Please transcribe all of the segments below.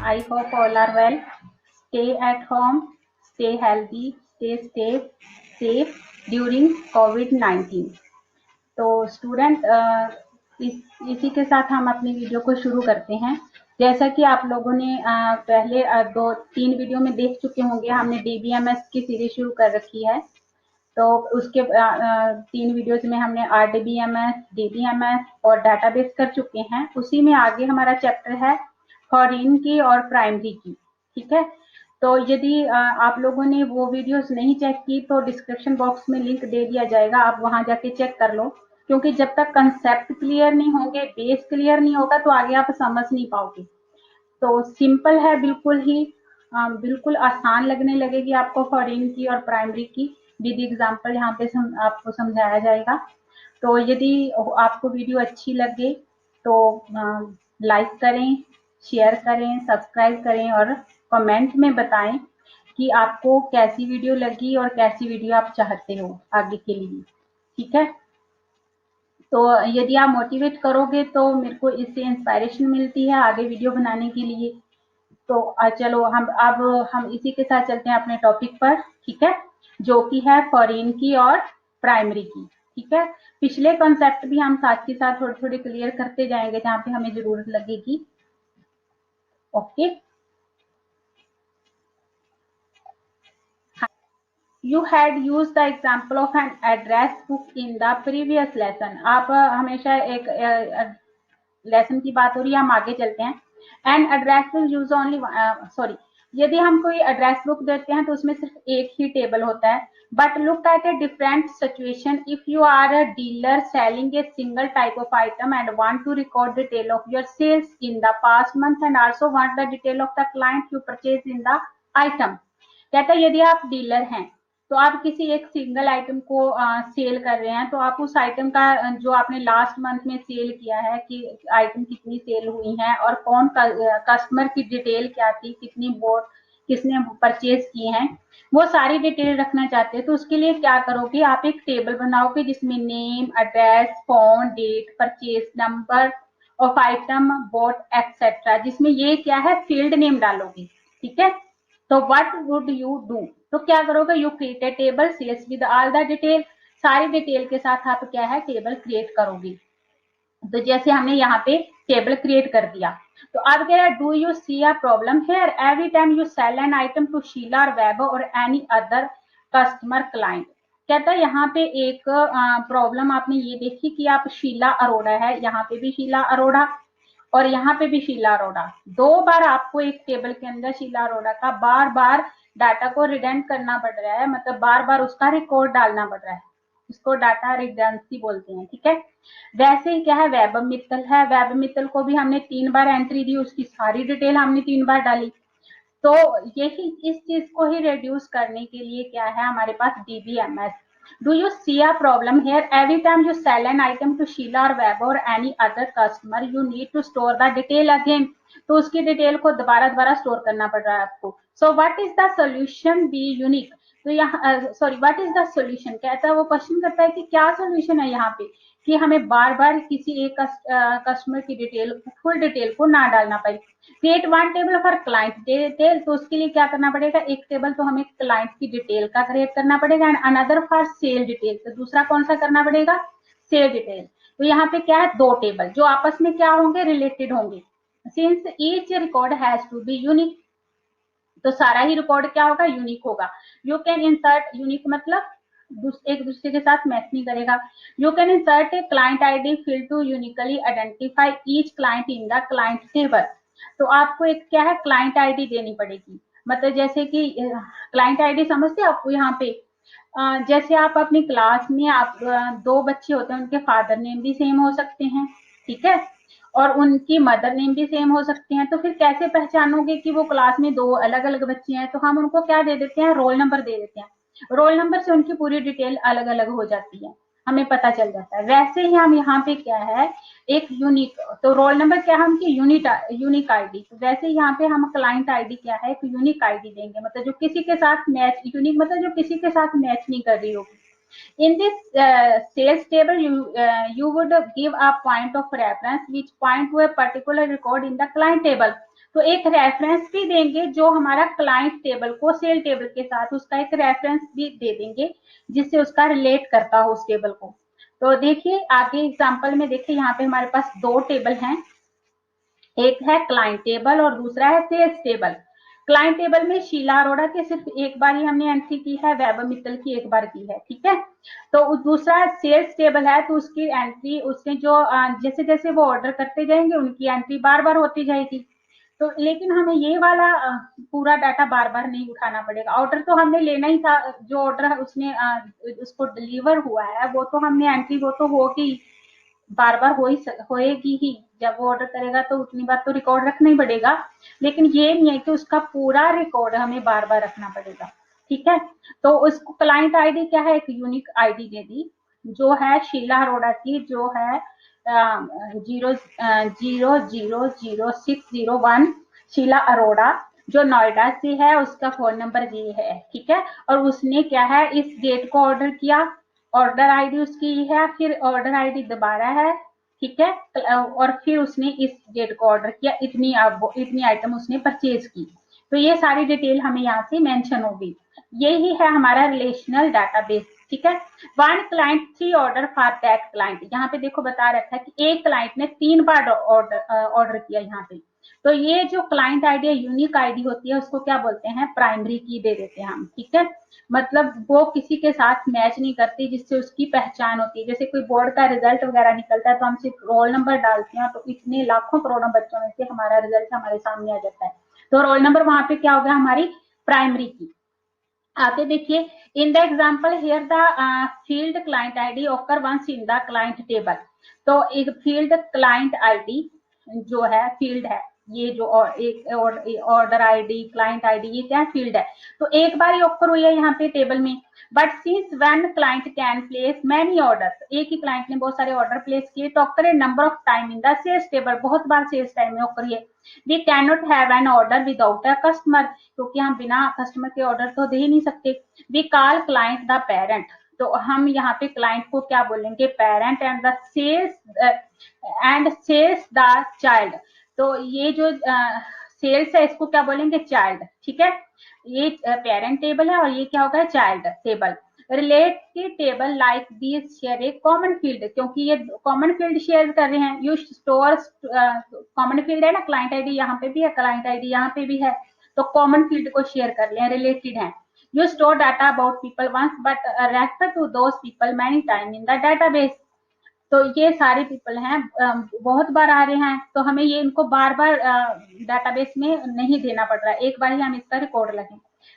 I hope all are well. Stay at home, stay healthy, stay safe during COVID-19. तो student इसी के साथ हम अपनी वीडियो को शुरू करते हैं। जैसा कि आप लोगों ने पहले 2-3 वीडियो में देख चुके होंगे, हमने DBMS की सीरीज शुरू कर रखी है। तो उसके 3 वीडियोज में हमने RDBMS, DBMS और डाटाबेस कर चुके हैं। उसी में आगे हमारा चैप्टर है फॉरेन की और प्राइमरी की। ठीक है, तो यदि आप लोगों ने वो वीडियोस नहीं चेक की तो डिस्क्रिप्शन बॉक्स में लिंक दे दिया जाएगा, आप वहां जाके चेक कर लो। क्योंकि जब तक कंसेप्ट क्लियर नहीं होंगे, बेस क्लियर नहीं होगा, तो आगे आप समझ नहीं पाओगे। तो सिंपल है, बिल्कुल ही बिल्कुल आसान लगने लगेगी आपको फॉरेन की और प्राइमरी की विद एग्जाम्पल यहाँ पे आपको समझाया जाएगा। तो यदि आपको वीडियो अच्छी लगे तो लाइक करें, शेयर करें, सब्सक्राइब करें और कमेंट में बताएं कि आपको कैसी वीडियो लगी और कैसी वीडियो आप चाहते हो आगे के लिए। ठीक है, तो यदि आप मोटिवेट करोगे तो मेरे को इससे इंस्पायरेशन मिलती है आगे वीडियो बनाने के लिए। तो चलो हम इसी के साथ चलते हैं अपने टॉपिक पर। ठीक है, जो कि है फॉरेन की और प्राइमरी की। ठीक है, पिछले कॉन्सेप्ट भी हम साथ के साथ थोड़े थोड़े क्लियर करते जाएंगे जहां पे हमें जरूरत लगेगी। Okay, You had used the example of an address book in the previous lesson. आप हमेशा एक लेसन की बात हो रही है, हम आगे चलते हैं। And address will use only sorry, यदि हम कोई एड्रेस बुक देते हैं तो उसमें सिर्फ एक ही टेबल होता है। But look at a different situation if you are a dealer selling a single type of item and want to record detail of your sales in the past month and also want the detail of the client you purchase in the item. कहता है यदि आप dealer हैं तो आप किसी एक single item को सेल कर रहे हैं, तो आप उस आइटम का जो आपने लास्ट मंथ में सेल किया है कि आइटम कितनी सेल हुई है और कौन कस्टमर की डिटेल क्या थी, कितनी बोर्ड किसने परचेज किए हैं, वो सारी डिटेल रखना चाहते हैं। तो उसके लिए क्या करोगे, आप एक टेबल बनाओगे जिसमें name, address, phone, date, purchase number of item, boat etcetera, जिसमें ये क्या है फील्ड नेम डालोगे। ठीक है, तो व्हाट वुड यू डू, तो क्या करोगे, you create a table sales with all the detail, सारी डिटेल के साथ आप क्या है टेबल क्रिएट करोगे। तो जैसे हमने यहाँ पे टेबल क्रिएट कर दिया, तो अब क्या है, do you see a problem here every time you sell an item to Sheela और वैभव और एनी अदर कस्टमर क्लाइंट। कहता है यहाँ पे एक प्रॉब्लम आपने ये देखी कि आप शीला अरोड़ा है, यहाँ पे भी शीला अरोड़ा और यहाँ पे भी शीला अरोड़ा, 2 बार आपको एक टेबल के अंदर शीला अरोड़ा का बार बार डाटा को रिडेंट करना पड़ रहा है, मतलब बार बार उसका रिकॉर्ड डालना पड़ रहा है, इसको डाटा रिडेंसी बोलते हैं। ठीक है, वैसे ही क्या है, वैभव मित्तल है, वैभव मित्तल को भी हमने 3 बार एंट्री दी, उसकी सारी डिटेल हमने 3 बार डाली। तो यही इस चीज को ही रिड्यूस करने के लिए क्या है हमारे पास DBMS। Do you see a problem here? Every time you sell an item to Sheila or Web or any other customer, you need to store the detail again. तो उसकी डिटेल को दोबारा स्टोर करना पड़ रहा है आपको। So what is the solution? Be unique. तो यहाँ sorry, what is the solution, कहता है वो क्वेश्चन करता है कि क्या सोल्यूशन है यहाँ पे कि हमें बार बार किसी एक कस्टमर की डिटेल, फुल डिटेल को ना डालना पड़े। Create one table for client detail, तो उसके लिए क्या करना पड़ेगा, एक टेबल तो हमें क्लाइंट की डिटेल का क्रिएट करना पड़ेगा and another for sale detail, तो दूसरा कौन सा करना पड़ेगा, सेल डिटेल। तो यहाँ पे क्या है, 2 टेबल जो आपस में क्या होंगे, रिलेटेड होंगे। Since each record has to be unique, तो सारा ही रिकॉर्ड क्या होगा, यूनिक होगा। यू कैन इंसर्ट, यूनिक मतलब एक दूसरे के साथ मैच नहीं करेगा। You can insert a client ID field to uniquely identify each client in the client table. तो आपको एक क्या है, क्लाइंट आईडी देनी पड़ेगी, मतलब जैसे कि क्लाइंट आईडी समझते हैं आपको यहाँ पे, जैसे आप अपनी क्लास में आप 2 बच्चे होते हैं, उनके फादर नेम भी सेम हो सकते हैं। ठीक है, और उनकी मदर नेम भी सेम हो सकते हैं, तो फिर कैसे पहचानोगे कि वो क्लास में 2 अलग अलग बच्चे हैं, तो हम उनको क्या दे देते हैं, रोल नंबर दे देते हैं। रोल नंबर से उनकी पूरी डिटेल अलग अलग हो जाती है, हमें पता चल जाता है। वैसे ही हम यहाँ पे क्या है, एक यूनिक, तो रोल नंबर क्या है उनकी यूनिक आईडी, तो वैसे ही यहाँ पे हम क्लाइंट आईडी क्या है, एक यूनिक आईडी देंगे, मतलब जो किसी के साथ मैच, यूनिक मतलब जो किसी के साथ मैच नहीं कर रही होगी। In this sales table, you would give a point of reference which point to a particular record in the client table. तो एक रेफरेंस भी देंगे जो हमारा क्लाइंट टेबल को सेल टेबल के साथ उसका एक रेफरेंस भी दे देंगे जिससे उसका रिलेट करता हो उस टेबल को। तो देखिए आगे एग्जांपल में देखिए यहाँ पे हमारे पास दो टेबल हैं, एक है क्लाइंट टेबल और दूसरा है सेल्स टेबल। क्लाइंट टेबल में शीला अरोड़ा की सिर्फ एक बार ही हमने एंट्री की है, वैभव मित्तल की एक बार की है, ठीक है। तो दूसरा सेल्स टेबल है तो उसकी एंट्री उसने जो जैसे जैसे वो ऑर्डर करते जाएंगे उनकी एंट्री बार बार होती जाएगी। तो लेकिन हमें ये वाला पूरा डाटा बार बार नहीं उठाना पड़ेगा, ऑर्डर तो हमने लेना ही था, जो ऑर्डर उसने उसको डिलीवर हुआ है वो तो हमने एंट्री वो तो होगी, बार बार होएगी ही, जब वो ऑर्डर करेगा तो उतनी बार तो रिकॉर्ड रखना ही पड़ेगा। लेकिन ये नहीं है कि उसका पूरा रिकॉर्ड हमें बार बार रखना पड़ेगा, ठीक है। तो उसको क्लाइंट आईडी क्या है, एक यूनिक आईडी दे दी जो है शीला अरोड़ा की, जो है 0000601 शीला अरोड़ा, जो नोएडा से है, उसका फोन नंबर ये है, ठीक है। और उसने क्या है इस डेट को ऑर्डर किया, ऑर्डर आईडी उसकी है, फिर ऑर्डर आईडी दोबारा है, ठीक है। और फिर उसने इस डेट को ऑर्डर किया, इतनी आइटम उसने परचेज की। तो ये सारी डिटेल हमें यहाँ से मेंशन होगी। यही है हमारा रिलेशनल डाटाबेस, ठीक है। One client 3 order for that client, यहाँ पे देखो बता रखा है कि एक क्लाइंट ने 3 बार ऑर्डर किया यहाँ पे। तो ये जो क्लाइंट आईडी यूनिक आईडी होती है उसको क्या बोलते हैं, प्राइमरी की दे देते हैं हम, ठीक है। मतलब वो किसी के साथ मैच नहीं करती, जिससे उसकी पहचान होती है। जैसे कोई बोर्ड का रिजल्ट वगैरह निकलता है तो हम सिर्फ रोल नंबर डालते हैं, तो इतने लाखों करोड़ों बच्चों में से हमारा रिजल्ट हमारे सामने आ जाता है। तो रोल नंबर वहां पे क्या होगा, हमारी प्राइमरी की। आगे देखिए, in the example here the field client ID occur once in the client table. तो एक फील्ड क्लाइंट आईडी जो है फील्ड है, ये जो एक ऑर्डर आईडी क्लाइंट आईडी ये क्या फील्ड है। तो एक बार ही ऑकर हुई है यहाँ पे टेबल में, but since when client can place many order, एक ही क्लाइंट ने बहुत सारे ऑर्डर प्लेस किए तो occur a number of time in the sales table, बहुत बार सेल्स टाइम में ऑकर है। We can not have an order without a customer, क्योंकि हम बिना कस्टमर के ऑर्डर तो दे ही नहीं सकते। We call client the parent, तो हम यहाँ पे क्लाइंट को क्या बोलेंगे, parent, and sales the child. तो ये जो सेल्स है इसको क्या बोलेंगे, चाइल्ड, ठीक है। ये पेरेंट टेबल है और ये क्या होगा, child table. Related table like this share A common field, क्योंकि ये कॉमन फील्ड शेयर कर रहे हैं। यू स्टोर कॉमन फील्ड है ना, क्लाइंट आईडी यहाँ पे भी है, क्लाइंट आईडी यहाँ पे भी है, तो कॉमन फील्ड को शेयर कर ले, रिलेटेड है। You store data about people once but refer to those people many time in the database. तो ये सारे पीपल हैं, बहुत बार आ रहे हैं, तो हमें ये इनको बार बार डाटाबेस में नहीं देना पड़ रहा है, एक बार ही हम इसका रिकॉर्ड रखें।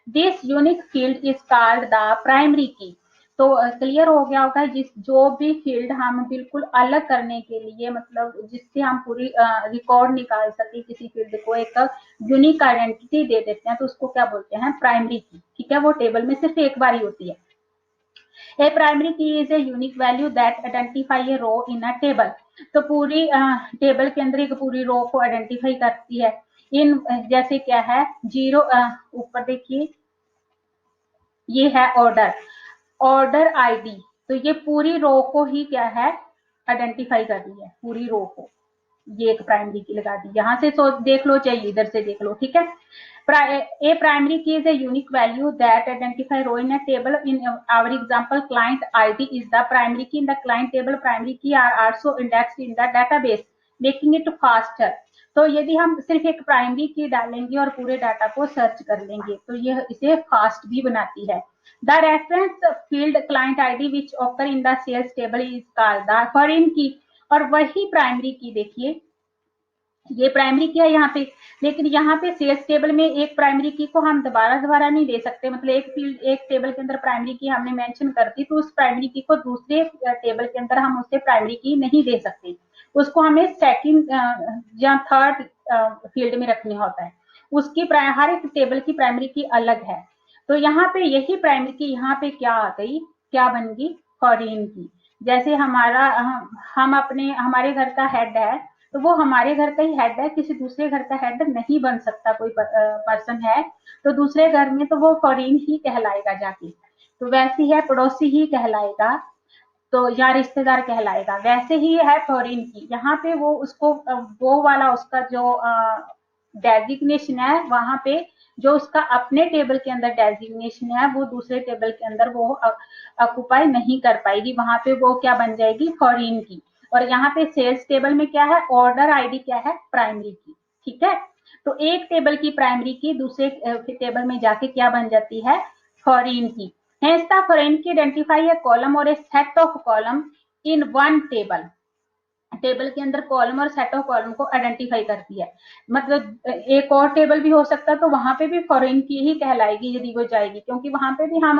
This unique field is called the primary की। तो क्लियर हो गया होगा, जिस जो भी फील्ड हम बिल्कुल अलग करने के लिए, मतलब जिससे हम पूरी रिकॉर्ड निकाल सके किसी फील्ड को, एक यूनिक आइडेंटिटी दे देते हैं, तो उसको क्या बोलते हैं, प्राइमरी की, ठीक है। वो टेबल में सिर्फ एक बार ही होती है। A primary key is a unique value that identify a row in a table। तो पूरी टेबल के अंदर एक पूरी रो को आइडेंटिफाई करती है। इन जैसे क्या है, जीरो, ऊपर देखिए ये है ऑर्डर आईडी, तो ये पूरी रो को ही क्या है, आइडेंटिफाई कर रही है, पूरी रो को। ये एक प्राइमरी की लगा दी, यहां से तो देख लो चाहिए इधर से देख लो, ठीक है। A primary key is a unique value that identify row in a table. In our example, client ID is the primary key in the client table. Primary key are also indexed in the database, making it faster. तो यदि हम सिर्फ एक primary की डालेंगे और पूरे data को सर्च कर लेंगे तो यह इसे फास्ट भी बनाती है। The reference field client ID which occur in the sales table is called the foreign key. और वही प्राइमरी की देखिए, ये प्राइमरी की है यहाँ पे, लेकिन यहाँ पे सेल्स टेबल में एक प्राइमरी की को हम दोबारा नहीं दे सकते। मतलब एक फील्ड एक टेबल के अंदर प्राइमरी की हमने मेंशन कर दी, तो उस प्राइमरी की को दूसरे टेबल के अंदर हम उससे प्राइमरी की नहीं दे सकते, उसको हमें सेकंड या थर्ड फील्ड में रखनी होता है। उसकी हर एक टेबल की प्राइमरी की अलग है। तो यहाँ पे यही प्राइमरी की यहाँ पे क्या आ गई, क्या बन गई, फॉरेन की। जैसे हम अपने हमारे घर का हेड है, तो वो हमारे घर का ही हेड है, किसी दूसरे घर का हेड नहीं बन सकता। कोई पर्सन है तो दूसरे घर में तो वो फॉरेन ही कहलाएगा जाके। तो वैसे ही है, पड़ोसी ही कहलाएगा, तो या रिश्तेदार कहलाएगा। वैसे ही है फॉरेन की, यहाँ पे वो उसको वो वाला उसका जो डेजिग्नेशन है वहां पे जो उसका अपने टेबल के अंदर डेजिग्नेशन है वो दूसरे टेबल के अंदर वो ऑक्युपाई नहीं कर पाएगी, वहां पे वो क्या बन जाएगी, फॉरेन की। और यहाँ पे सेल्स टेबल में क्या है, ऑर्डर आईडी क्या है, प्राइमरी की। ठीक है, तो एक टेबल की प्राइमरी की दूसरे टेबल में जाके क्या बन जाती है, फॉरेन की। Hence the foreign key identify a column or a set of column in one table. Table के अंदर कॉलम और सेट ऑफ कॉलम को आइडेंटिफाई करती है। मतलब एक और टेबल भी हो सकता है, तो वहां पे भी फॉरेन की ही कहलाएगी यदि वो जाएगी, क्योंकि वहां पे भी हम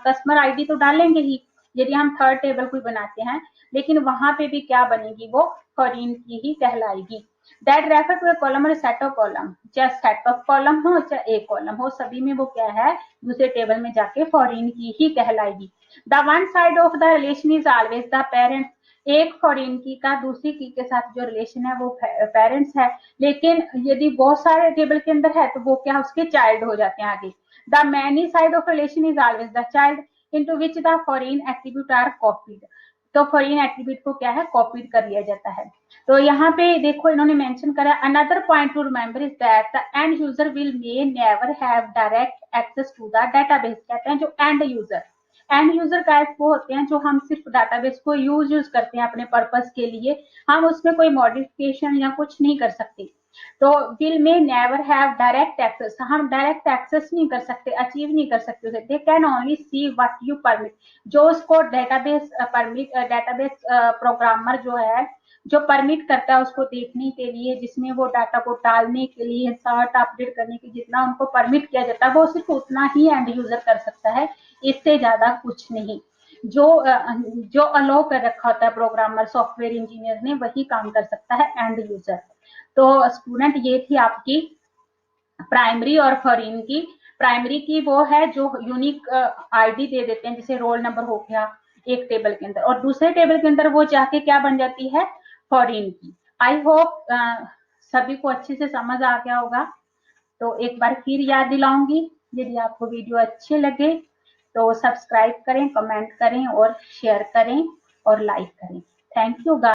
कस्टमर आईडी तो डालेंगे ही यदि हम थर्ड टेबल कोई बनाते हैं, लेकिन वहां पे भी क्या बनेगी, वो फॉरेन की ही कहलाएगी। That refer to a column और सेट ऑफ कॉलम, चाहे सेट ऑफ कॉलम हो चाहे एक कॉलम हो, सभी में वो क्या है, दूसरे टेबल में जाके फॉरेन की ही कहलाएगी। The one side of the relation is always the parent. एक फॉरेन की का दूसरी की के साथ जो रिलेशन है वो पेरेंट्स है, लेकिन यदि बहुत सारे टेबल के अंदर है तो वो क्या उसके चाइल्ड हो जाते हैं आगे। The many side of relation is always the child into which the foreign attribute are copied. तो फॉरेन एट्रीब्यूट को क्या है, कॉपीड कर लिया जाता है। तो यहाँ पे देखो इन्होंने मेंशन करा, another point to remember is that the end user will may never have direct access to the database. कहते हैं जो एंड यूजर, एंड यूजर का वो होते हैं जो हम सिर्फ डाटाबेस को यूज करते हैं अपने पर्पस के लिए, हम उसमें कोई मॉडिफिकेशन या कुछ नहीं कर सकते। तो विल में नेवर हैव डायरेक्ट एक्सेस, हम डायरेक्ट एक्सेस नहीं कर सकते, अचीव नहीं कर सकते उसे। They can only see what you permit, जो उसको डेटाबेस परमिट, डेटाबेस प्रोग्रामर जो है जो परमिट करता है उसको देखने के लिए, जिसमें वो डाटा को डालने के लिए, इंसर्ट अपडेट करने के जितना उनको परमिट किया जाता है वो सिर्फ उतना ही एंड यूजर कर सकता है, इससे ज्यादा कुछ नहीं। जो अलो कर रखा होता है प्रोग्रामर सॉफ्टवेयर इंजीनियर ने, वही काम कर सकता है एंड यूजर। तो स्टूडेंट ये थी आपकी प्राइमरी और फॉरेन की। प्राइमरी की वो है जो यूनिक आईडी दे देते हैं, जैसे रोल नंबर हो गया एक टेबल के अंदर, और दूसरे टेबल के अंदर वो जाके क्या बन जाती है, फॉरेन की। आई होप सभी को अच्छे से समझ आ गया होगा। तो एक बार फिर याद दिलाऊंगी, यदि आपको वीडियो अच्छे लगे तो सब्सक्राइब करें, कमेंट करें और शेयर करें और लाइक करें। Thank you guys.